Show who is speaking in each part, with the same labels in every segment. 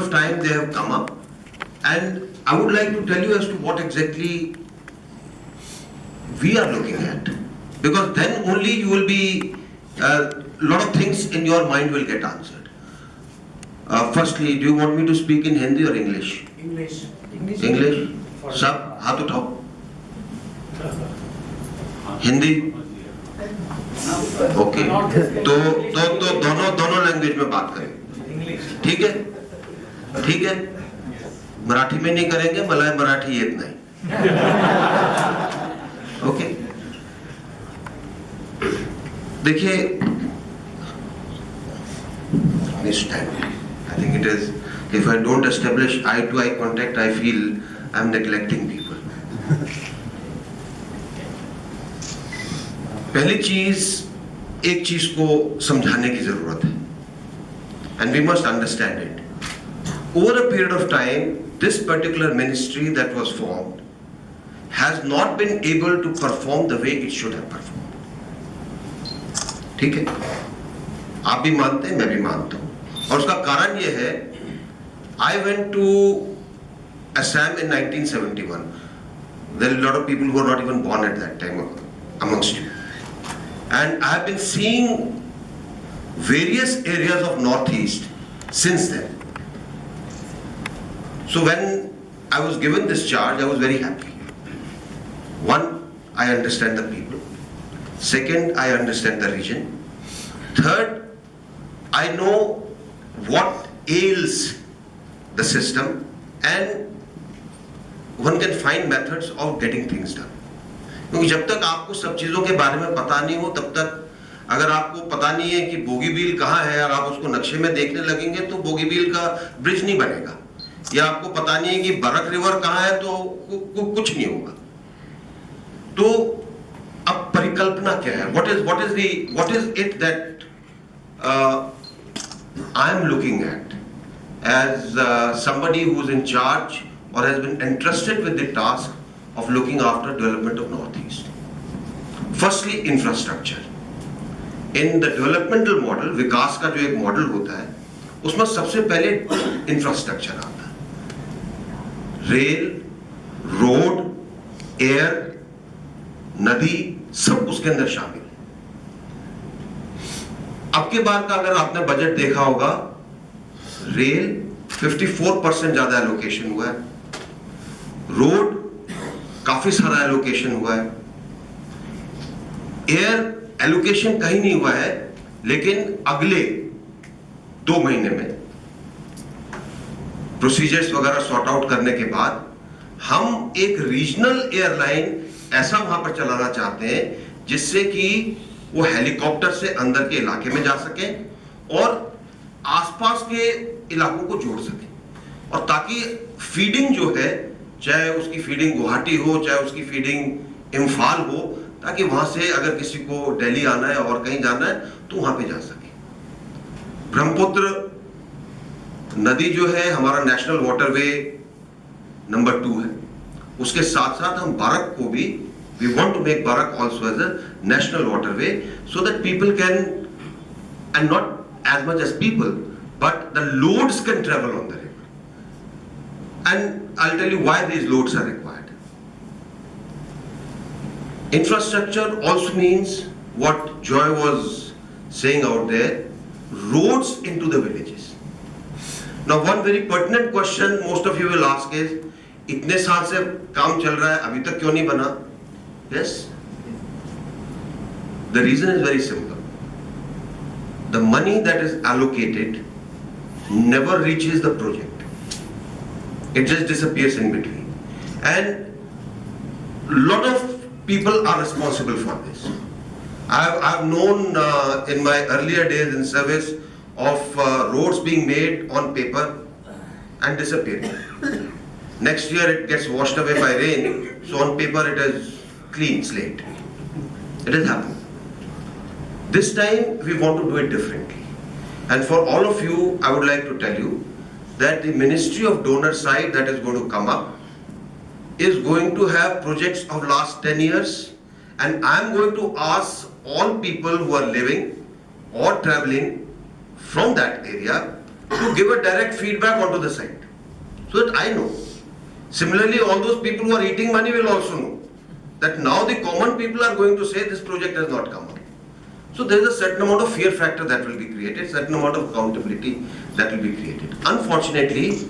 Speaker 1: of time they have come up, and I would like to tell you as to what exactly we are looking at, because then only you will be, a lot of things in your mind will get answered. Firstly, do you want me to speak in Hindi or English?
Speaker 2: English.
Speaker 1: English? सब हाथ उठाओ. Hindi? Okay. तो दोनों language में बात करें. ठीक है? ठीक है? मराठी में नहीं करेंगे, मलाई मराठी येत नाही. ओके? देखिए, this time, I think it is, if I don't establish eye-to-eye contact, I feel I'm neglecting people. पहली चीज, एक चीज को समझाने की जरूरत है, and we must understand it. Over a period of time, this particular ministry that was formed has not been able to perform the way it should have performed. ठीक है? आप भी मानते हैं, मैं भी मानता हूं, और उसका कारण यह है, I went to Assam in 1971. There are a lot of people who are not even born at that time amongst you. And I have been seeing various areas of Northeast since then. So when I was given this charge, I was very happy. One, I understand the people. Second, I understand the region. Third, I know what ails the system, and one can find methods of getting things done. क्योंकि जब तक आपको सब चीजों के बारे में पता नहीं हो, तब तक अगर आपको पता नहीं है कि बोगीबील कहाँ है और आप उसको नक्शे में देखने लगेंगे तो बोगीबील का ब्रिज नहीं बनेगा, या आपको पता नहीं है कि बरक रिवर कहाँ है तो कुछ नहीं होगा. तो अब परिकल्पना क्या है? What is it that I am looking at as somebody who is in charge or has been entrusted with the task of looking after development of Northeast. Firstly, infrastructure. In the developmental model, विकास का जो एक model होता है, उसमें सबसे पहले infrastructure आता है. रेल, रोड, एयर, नदी, सब उसके अंदर शामिल है. अब के बार का अगर आपने बजट देखा होगा, रेल 54% ज्यादा एलोकेशन हुआ है, रोड काफी सारा एलोकेशन हुआ है, एयर एलोकेशन कहीं नहीं हुआ है, लेकिन अगले 2 महीने में प्रोसीजर्स वगैरह सॉर्ट आउट करने के बाद हम एक रीजनल एयरलाइन ऐसा वहां पर चलाना चाहते हैं जिससे कि वो हेलीकॉप्टर से अंदर के इलाके में जा सके और आसपास के इलाकों को जोड़ सके, और ताकि फीडिंग जो है, चाहे उसकी फीडिंग गुवाहाटी हो, चाहे उसकी फीडिंग इम्फाल हो, ताकि वहां से अगर किसी को दिल्ली आना है और कहीं जाना है तो वहां पे जा सके. ब्रह्मपुत्र नदी जो है हमारा नेशनल वाटरवे नंबर 2 है. उसके साथ साथ हम बरक को भी, we want to make Barak also as a national waterway so that people can, and not as much as people, but the loads can travel on the river. And I'll tell you why these loads are required. Infrastructure also means what Joy was saying out there, roads into the villages. Now one very pertinent question most of you will ask is, इतने साल से काम चल रहा है, अभी तक क्यों नहीं बना? Yes? The reason is very simple. The money that is allocated never reaches the project. It just disappears in between. And a lot of people are responsible for this. I've known in my earlier days in service of roads being made on paper and disappearing. Next year it gets washed away by rain, so on paper it is clean slate. It has happened. This time we want to do it differently. And for all of you, I would like to tell you that the Ministry of Donor Side that is going to come up is going to have projects of last 10 years, and I am going to ask all people who are living or traveling from that area to give a direct feedback onto the site, so that I know. Similarly, all those people who are eating money will also know that now the common people are going to say this project has not come up. So there is a certain amount of fear factor that will be created, certain amount of accountability that will be created. Unfortunately,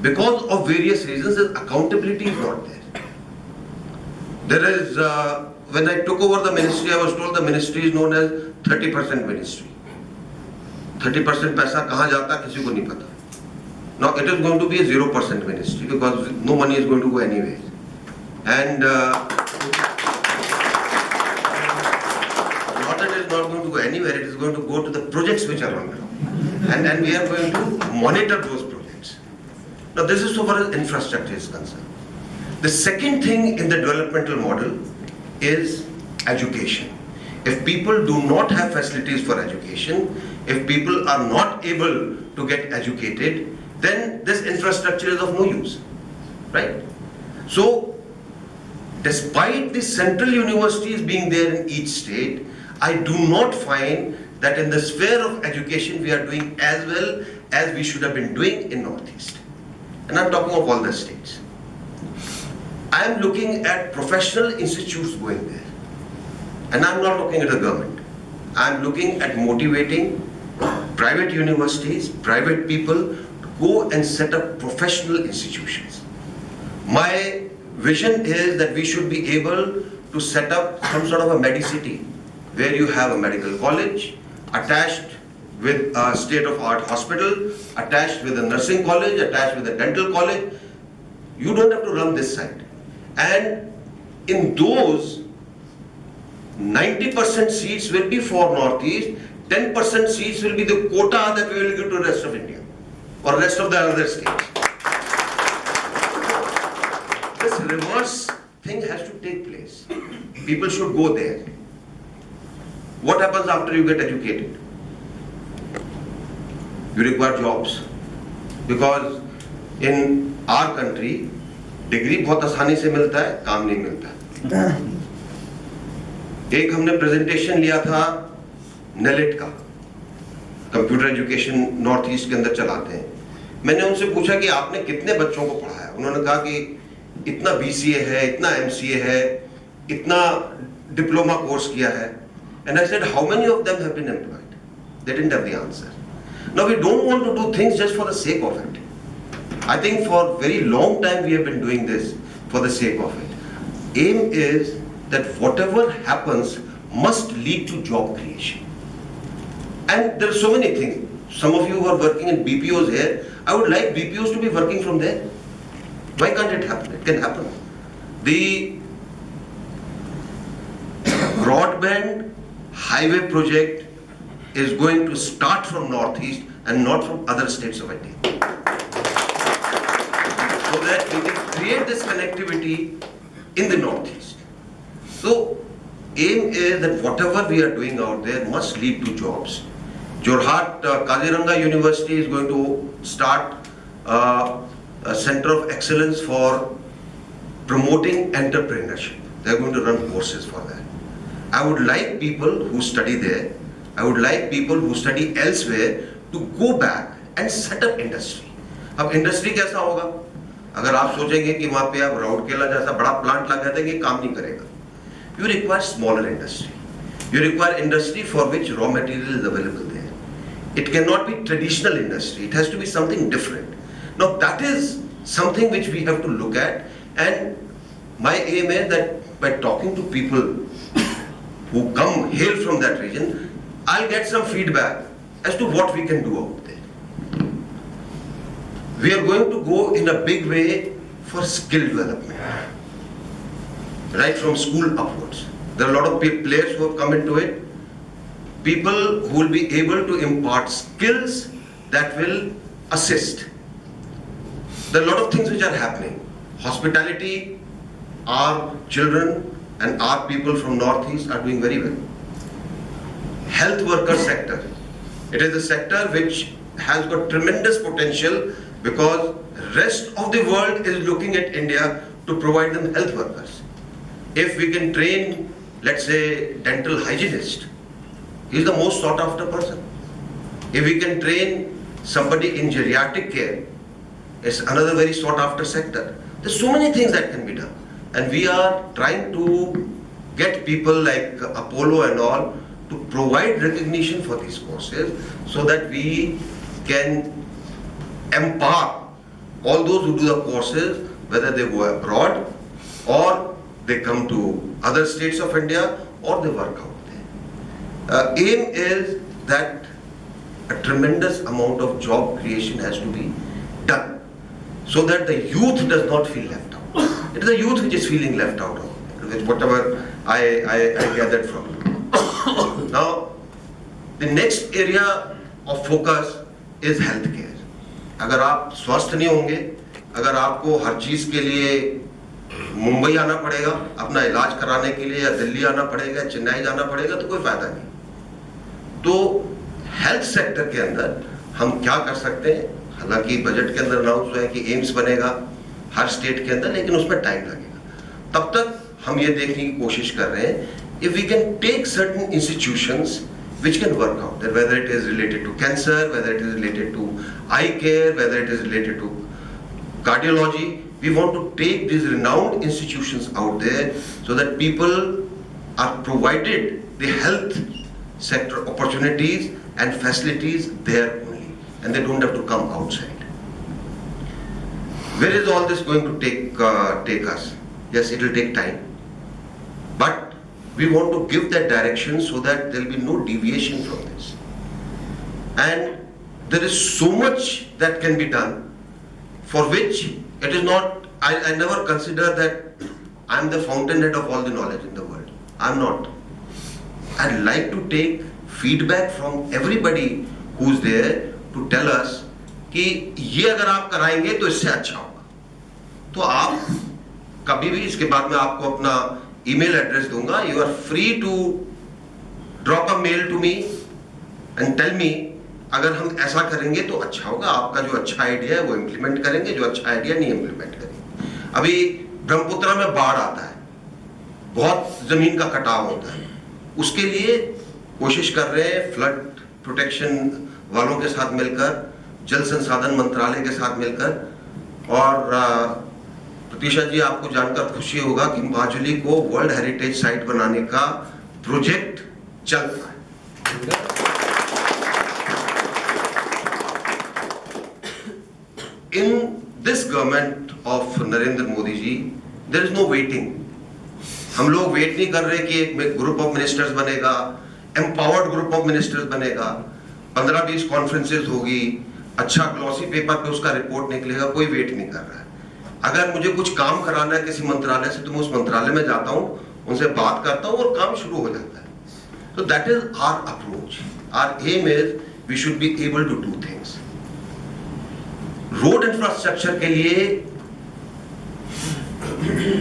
Speaker 1: because of various reasons, the accountability is not there. There is, when I took over the ministry, I was told the ministry is known as 30% ministry. 30% पैसा कहाँ जाता है किसी को नहीं पता. Now it is going to be a 0% ministry because no money is going to go anywhere. And not that it is not going to go anywhere, it is going to go to the projects which are on ground. And we are going to monitor those projects. Now this is so far as infrastructure is concerned. The second thing in the developmental model is education. If people do not have facilities for education, if people are not able to get educated, then this infrastructure is of no use, right? So, despite the central universities being there in each state, I do not find that in the sphere of education we are doing as well as we should have been doing in Northeast. And I'm talking of all the states. I am looking at professional institutes going there. And I'm not looking at the government. I'm looking at motivating private universities, private people to go and set up professional institutions. My vision is that we should be able to set up some sort of a medicity where you have a medical college attached with a state-of-art hospital, attached with a nursing college, attached with a dental college. You don't have to run this site. And in those, 90% seats will be for Northeast, 10% seats will be the quota that we will give to the rest of India or rest of the other states. This reverse thing has to take place. People should go there. What happens after you get educated? You require jobs. Because in our country, degree बहुत आसानी से मिलता है, काम नहीं मिलता. एक हमने प्रेजेंटेशन लिया था नेलेट का, कंप्यूटर एजुकेशन नॉर्थ ईस्ट के अंदर चलाते हैं. मैंने उनसे पूछा कि आपने कितने बच्चों को पढ़ाया. उन्होंने कहा कि इतना BCA है, इतना MCA है, इतना डिप्लोमा कोर्स किया है. And I said, how many of them have been employed? They didn't have the answer. Now we don't want to do things just for the sake of it. I think for a very long time we have been doing this for the sake of it. Aim is that whatever happens must lead to job creation. And there are so many things. Some of you who are working in BPOs here, I would like BPOs to be working from there. Why can't it happen? It can happen. The broadband highway project is going to start from Northeast and not from other states of India. So that we can create this connectivity in the Northeast. So, aim is that whatever we are doing out there must lead to jobs. Jorhat Kaziranga University is going to start a center of excellence for promoting entrepreneurship. They are going to run courses for that. I would like people who study there, I would like people who study elsewhere to go back and set up industry. अब industry कैसा होगा? अगर आप सोचेंगे कि वहां पे आप राउरकेला जैसा बड़ा प्लांट लगा देंगे, काम नहीं करेगा. You require smaller industry. You require industry for which raw material is available there. It cannot be traditional industry. It has to be something different. Now that is something which we have to look at, and my aim is that by talking to people who hail from that region, I'll get some feedback as to what we can do out there. We are going to go in a big way for skill development, right from school upwards. There are a lot of players who have come into it. People who will be able to impart skills that will assist. There are a lot of things which are happening. Hospitality, our children and our people from Northeast are doing very well. Health worker sector. It is a sector which has got tremendous potential because rest of the world is looking at India to provide them health workers. If we can train, let's say, dental hygienist, he is the most sought after person. If we can train somebody in geriatric care is another very sought after sector. There's so many things that can be done, and we are trying to get people like Apollo and all to provide recognition for these courses so that we can empower all those who do the courses, whether they go abroad or they come to other states of India or they work out there. Aim is that a tremendous amount of job creation has to be done so that the youth does not feel left out. It is the youth which is feeling left out of it, whatever I gathered from you. Now, the next area of focus is healthcare. अगर आप स्वस्थ नहीं होंगे, अगर आपको हर चीज के लिए मुंबई आना पड़ेगा अपना इलाज कराने के लिए, या दिल्ली आना पड़ेगा, चेन्नई जाना पड़ेगा, तो कोई फायदा नहीं। तो हेल्थ सेक्टर के अंदर हम क्या कर सकते हैं? हालांकि बजट के अंदर अनाउंस हुआ है कि एम्स बनेगा हर स्टेट के अंदर, लेकिन उसमें टाइम लगेगा। तब तक हम ये देखने की कोशिश कर रहे हैं if we can take certain institutions which can work out, that whether it is related to cancer, whether it is related to eye care, whether it is related to cardiology, we want to take these renowned institutions out there so that people are provided the health sector opportunities and facilities there only, and they don't have to come outside. Where is all this going to take us? Yes, it will take time, but we want to give that direction so that there will be no deviation from this. And there is so much that can be done for which it is not, I never consider that I am the fountainhead of all the knowledge in the world. I am not. I'd like to take feedback from everybody who's there to tell us कि ये अगर आप कराएंगे तो इससे अच्छा होगा। तो आप कभी भी, इसके बाद में आपको अपना ईमेल एड्रेस दूंगा, you are free to drop a mail to me and tell me अगर हम ऐसा करेंगे तो अच्छा होगा। आपका जो अच्छा आइडिया है वो इम्प्लीमेंट करेंगे, जो अच्छा आइडिया नहीं इम्प्लीमेंट करेंगे। अभी ब्रह्मपुत्रा में बाढ़ आता है, बहुत जमीन का कटाव होता है, उसके लिए कोशिश कर रहे हैं फ्लड प्रोटेक्शन वालों के साथ मिलकर, जल संसाधन मंत्रालय के साथ मिलकर। और प्रतीक्षा जी, आपको जानकर खुशी होगा कि माजुली को वर्ल्ड हेरिटेज साइट बनाने का प्रोजेक्ट चल रहा है। In this government of Narendra Modi ji, there is no waiting. हम लोग वेट नहीं कर रहे कि एक ग्रुप ऑफ मिनिस्टर्स बनेगा, एम्पावर्ड ग्रुप ऑफ मिनिस्टर्स बनेगा, 15-20 कॉन्फ्रेंसेस होगी, अच्छा ग्लॉसी पेपर पे उसका रिपोर्ट निकलेगा, कोई वेट नहीं कर रहा है। अगर मुझे कुछ काम कराना है किसी मंत्रालय से तो मैं उस मंत्रालय में जाता हूं, उनसे बात करता हूं और काम शुरू हो जाता है। तो that is our approach. Our aim is we should be able to do things. Road infrastructure के लिए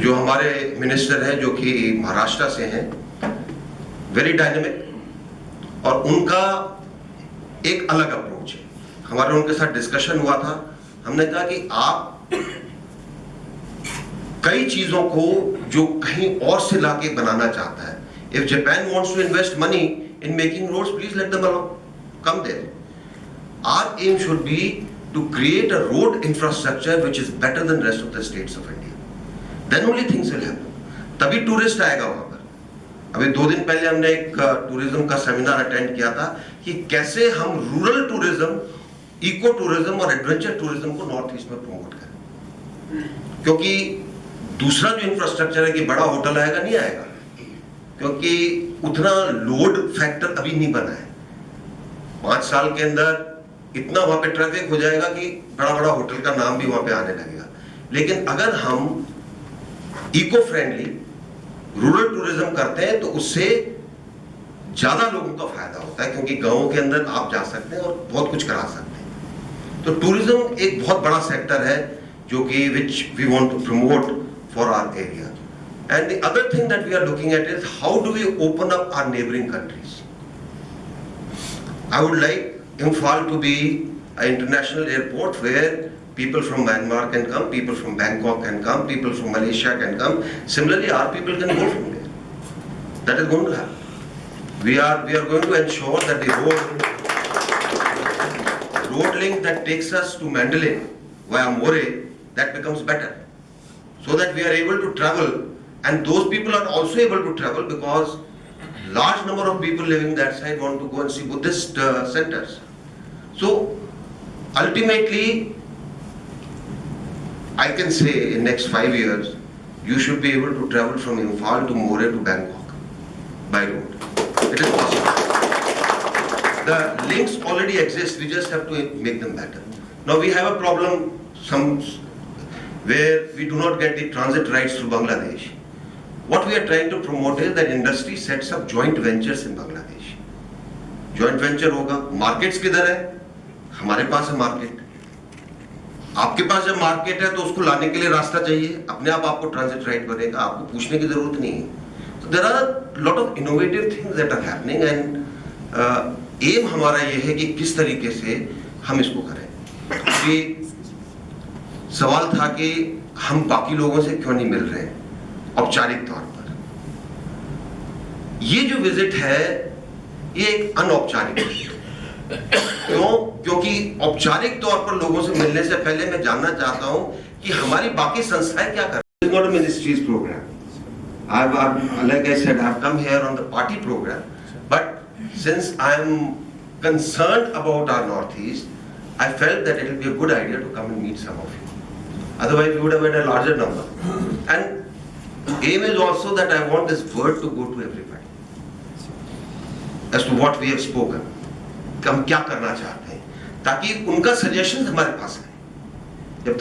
Speaker 1: जो हमारे मिनिस्टर हैं, जो कि महाराष्ट्र से हैं, वेरी डायनेमिक, और उनका एक अलग अप्रोच है। हमारा उनके साथ डिस्कशन हुआ था, हमने कहा कि आप कई चीजों को जो कहीं और से लाके बनाना चाहता है, if Japan wants to invest money in making roads, please let them along, come there. Our aim should be to create a road infrastructure which is better than rest of the states of India, then only things will happen. तभी tourist आएगा वहां पर। अभी 2 दिन पहले हमने एक tourism का सेमिनार अटेंड किया था कि कैसे हम रूरल टूरिज्म, इको टूरिज्म और एडवेंचर टूरिज्म को नॉर्थ ईस्ट में प्रमोट करें। क्योंकि दूसरा जो इंफ्रास्ट्रक्चर है कि बड़ा होटल आएगा, नहीं आएगा, क्योंकि उतना लोड फैक्टर अभी नहीं बना है। 5 साल के अंदर इतना वहां पे ट्रैफिक हो जाएगा कि बड़ा बड़ा होटल का नाम भी वहां पे आने लगेगा। लेकिन अगर हम इको फ्रेंडली रूरल टूरिज्म करते हैं तो उससे ज्यादा लोगों का फायदा होता है, क्योंकि गांवों के अंदर आप जा सकते हैं और बहुत कुछ करा सकते हैं। तो टूरिज्म एक बहुत बड़ा सेक्टर है जो कि which we want to promote for our area. And the other thing that we are looking at is how do we open up our neighboring countries. I would like Imphal to be an international airport where people from Myanmar can come, people from Bangkok can come, people from Malaysia can come. Similarly, our people can go from there. That is going to happen. We are going to ensure that the road road link that takes us to Mandalay via More, that becomes better. So that we are able to travel, and those people are also able to travel because large number of people living that side want to go and see Buddhist centers. So ultimately, I can say in next 5 years, you should be able to travel from Imphal to More to Bangkok by road. It is possible. The links already exist, we just have to make them better. Now we have a problem where we do not get the transit rights through Bangladesh. What we are trying to promote is that industry sets up joint ventures in Bangladesh. Joint venture होगा, markets किधर है? हमारे पास है market. आपके पास जब market है तो उसको लाने के लिए रास्ता चाहिए, अपने आप आपको transit right बनेगा, आपको पूछने की जरूरत नहीं है. So there are a lot of innovative things that are happening and aim हमारा ये है कि किस तरीके से हम इसको करें. कि सवाल था कि हम बाकी लोगों से क्यों नहीं मिल रहे हैं औपचारिक तौर पर. ये जो विजिट है ये एक अनौपचारिक है. क्योंकि औपचारिक तौर पर लोगों से मिलने से पहले मैं जानना चाहता हूं कि हमारी बाकी संस्थाएं क्या कर रही हैं. Not a ministry's programme. Like I said, I've come here on the party program, but since I'm concerned about our Northeast, I felt that it will be a good idea to come and meet some of you. Otherwise, we would have had a larger number. And aim is also that I want this word to go to everybody as to what we have spoken. कि हम क्या करना चाहते हैं, ताकि उनका suggestion हमारे पास है.